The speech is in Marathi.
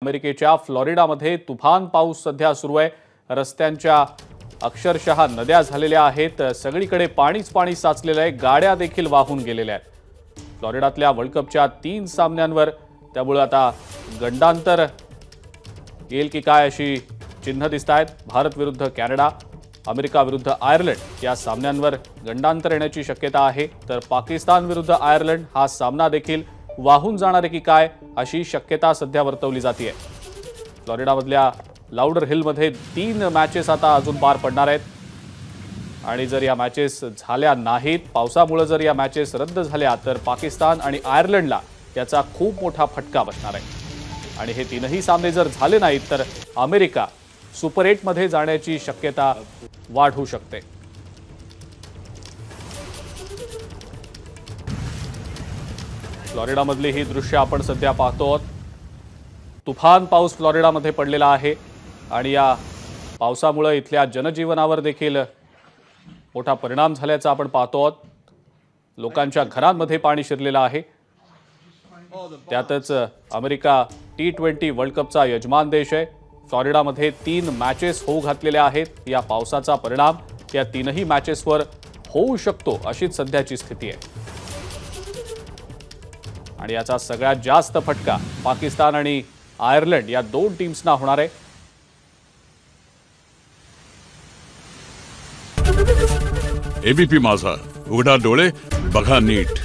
अमेरिकेच्या फ्लोरिडामध्ये तुफान पाऊस सध्या सुरू आहे। रस्त्यांच्या अक्षरशः नद्या झालेल्या आहेत। सगळीकडे पाणीच पाणी साचलेलं आहे। गाड्या देखील वाहून गेलेल्या आहेत। फ्लोरिडातल्या वर्ल्ड कपच्या 3 सामन्यांवर त्यामुळे आता गंडांतर येईल की काय अशी चिन्ह दिसत आहेत। भारत विरुद्ध कॅनडा, अमेरिका विरुद्ध आयर्लंड या सामन्यांवर गंडांतर येण्याची शक्यता आहे। तर पाकिस्तान विरुद्ध आयर्लंड हा सामना देखील वाहून जाणार आहे की काय अशी शक्यता सध्या वर्तवली जाते। फ्लोरिडामधल्या लाउडर हिलमध्ये 3 मॅचेस आता अजून पार पडणार आहेत आणि जर या मॅचेस झाल्या नाहीत, पावसामुळे जर या मॅचेस रद्द झाल्या तर पाकिस्तान आणि आयर्लंडला याचा खूप मोठा फटका बसणार आहे आणि हे 3ही सामने जर झाले नाहीत तर अमेरिका सुपर 8 मध्ये जाण्याची शक्यता वाढू शकते। फ्लोरिडामधली ही दृश्य आपण सध्या पाहतो आहोत। तुफान पाऊस फ्लोरिडामध्ये पडलेला आहे आणि या पावसामुळे इथल्या जनजीवनावर देखील मोठा परिणाम झाल्याचा आपण पाहतो आहोत। लोकांच्या घरांमध्ये पाणी शिरलेलं आहे। त्यातच अमेरिका T20 वर्ल्ड कपचा यजमान देश आहे। फ्लोरिडामध्ये 3 मॅचेस होऊ घातलेल्या आहेत। या पावसाचा परिणाम या 3ही मॅचेसवर होऊ शकतो अशीच सध्याची स्थिती आहे आणि याचा सगळ्यात जास्त फटका पाकिस्तान आणि आयर्लंड या 2 टीम्सना होणार आहे। एबीपी माझा, उघडा डोळे बघा नीट।